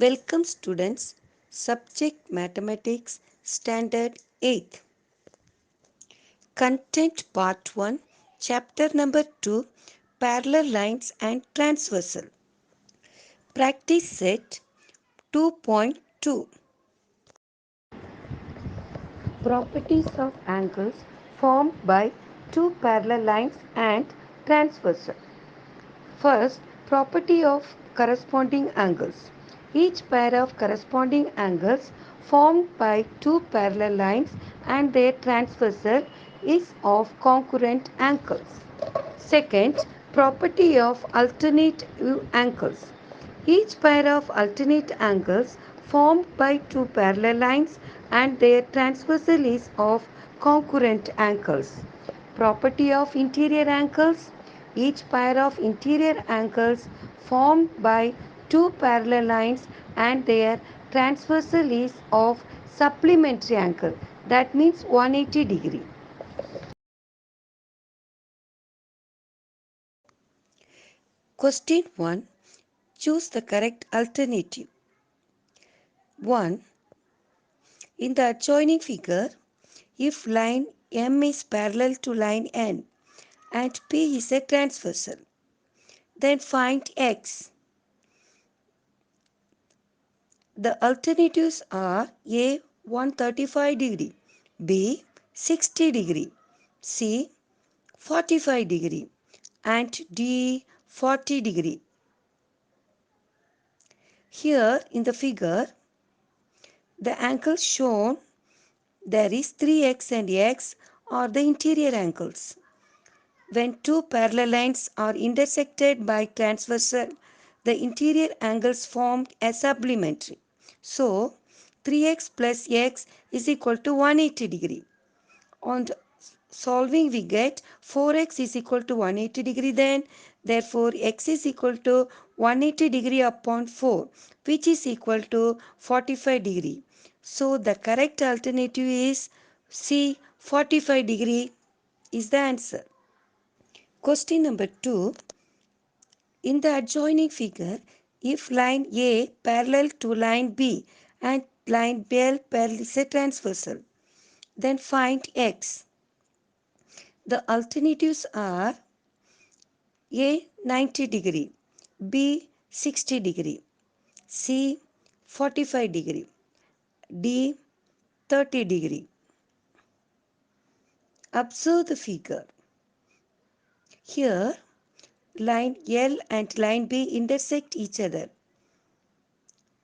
Welcome students, subject Mathematics, Standard 8th. Content Part 1, Chapter number 2, Parallel Lines and Transversal. Practice Set 2.2. Properties of angles formed by two parallel lines and transversal. First, property of corresponding angles. Each pair of corresponding angles formed by two parallel lines and their transversal is of congruent angles. Second, property of alternate angles. Each pair of alternate angles formed by two parallel lines and their transversal is of congruent angles. Property of interior angles. Each pair of interior angles formed by two parallel lines and their transversal is of supplementary angle. That means 180 degree. Question 1. Choose the correct alternative. 1. In the adjoining figure, if line M is parallel to line N and P is a transversal, then find X. The alternatives are A 135 degree, B 60 degree, C 45 degree and D 40 degree. Here in the figure, the angles shown there is 3x and x are the interior angles. When two parallel lines are intersected by transversal, the interior angles formed as supplementary. So, 3x plus x is equal to 180 degree. On solving, we get 4x is equal to 180 degree then. Therefore, x is equal to 180 degree upon 4, which is equal to 45 degree. So, the correct alternative is C, 45 degree is the answer. Question number 2. In the adjoining figure, if line A parallel to line B and line B parallel is a transversal, then find X. The alternatives are A 90 degree, B 60 degree, C 45 degree, D 30 degree. Observe the figure. Here, line L and line B intersect each other.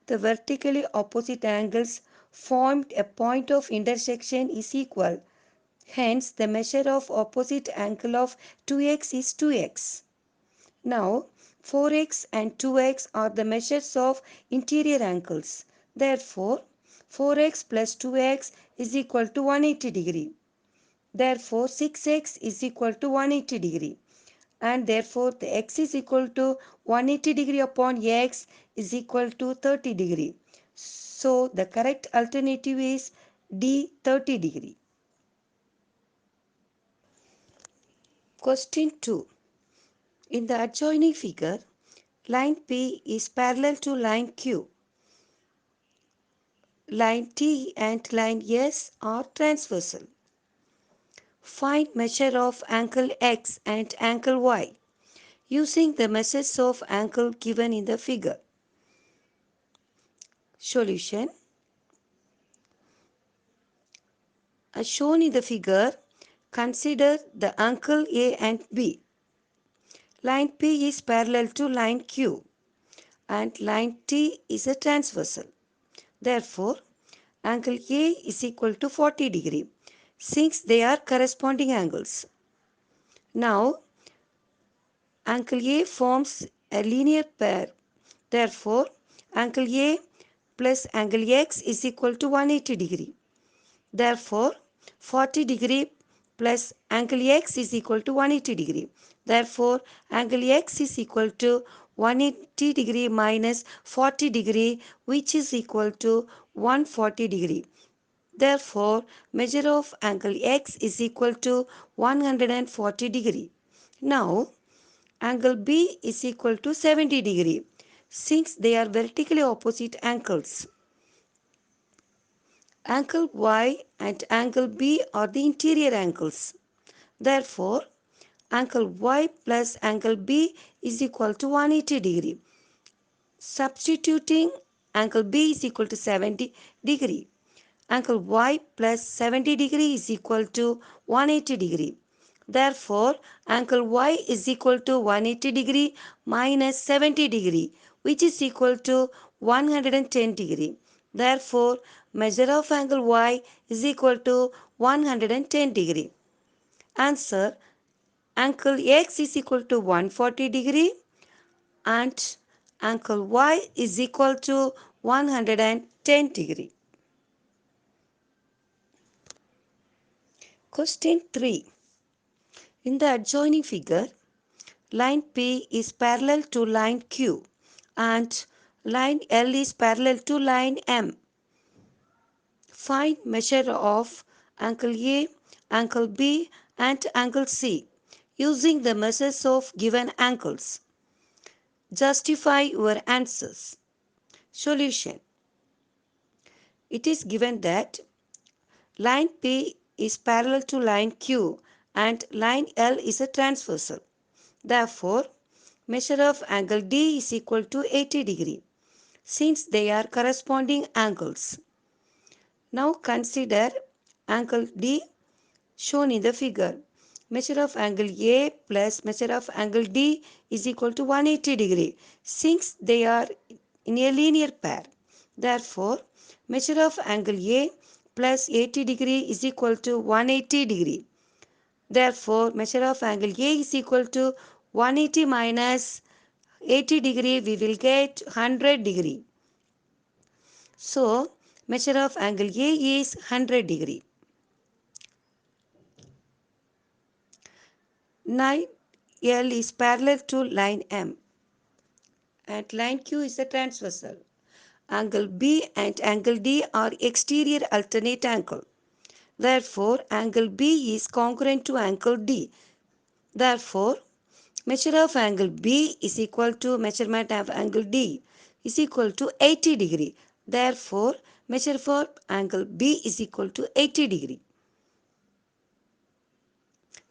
The vertically opposite angles formed a point of intersection is equal. Hence, the measure of opposite angle of 2x is 2x. Now, 4x and 2x are the measures of interior angles. Therefore, 4x plus 2x is equal to 180 degree. Therefore, 6x is equal to 180 degree. And therefore, the x is equal to 180 degree upon x is equal to 30 degree. So, the correct alternative is D 30 degree. Question 2. In the adjoining figure, line P is parallel to line Q. Line T and line S are transversal. Find measure of angle X and angle Y using the measures of angle given in the figure. Solution. As shown in the figure, consider the angle A and B. Line P is parallel to line Q and line T is a transversal. Therefore, angle A is equal to 40 degree since they are corresponding angles. Now, angle A forms a linear pair. Therefore, angle A plus angle X is equal to 180 degree. Therefore, 40 degree plus angle X is equal to 180 degree. Therefore, angle X is equal to 180 degree minus 40 degree, which is equal to 140 degree. Therefore, measure of angle X is equal to 140 degree. Now, angle B is equal to 70 degree. since they are vertically opposite angles. Angle Y and angle B are the interior angles. Therefore, angle Y plus angle B is equal to 180 degree. Substituting, angle B is equal to 70 degree. Angle Y plus 70 degree is equal to 180 degree. Therefore, angle Y is equal to 180 degree minus 70 degree, which is equal to 110 degree. Therefore, measure of angle Y is equal to 110 degree. Answer: angle X is equal to 140 degree and angle Y is equal to 110 degree. Question 3. In the adjoining figure, line P is parallel to line Q and line L is parallel to line M. Find measure of angle A, angle B and angle C using the measures of given angles. Justify your answers. Solution. It is given that line P is parallel to line Q and line L is a transversal. Therefore, measure of angle D is equal to 80 degree since they are corresponding angles. Now consider angle D shown in the figure. Measure of angle A plus measure of angle D is equal to 180 degree since they are in a linear pair. Therefore, measure of angle A plus 80 degree is equal to 180 degree. Therefore, measure of angle A is equal to 180 minus 80 degree, we will get 100 degree. So, measure of angle A is 100 degree. Line L is parallel to line M and line Q is a transversal. Angle B and angle D are exterior alternate angle. Therefore, angle B is congruent to angle D. Therefore, measure of angle B is equal to measurement of angle D is equal to 80 degree. Therefore, measure for angle B is equal to 80 degree.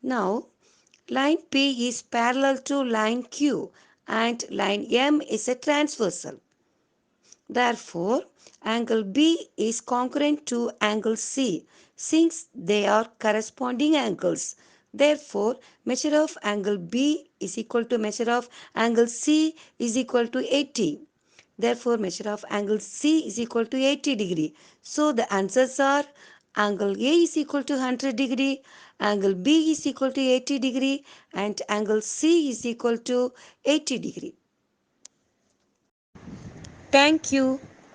Now, line P is parallel to line Q and line M is a transversal. Therefore, angle B is congruent to angle C since they are corresponding angles. Therefore, measure of angle B is equal to measure of angle C is equal to 80. Therefore, measure of angle C is equal to 80 degree. So, the answers are angle A is equal to 100 degree, angle B is equal to 80 degree and angle C is equal to 80 degree. Thank you.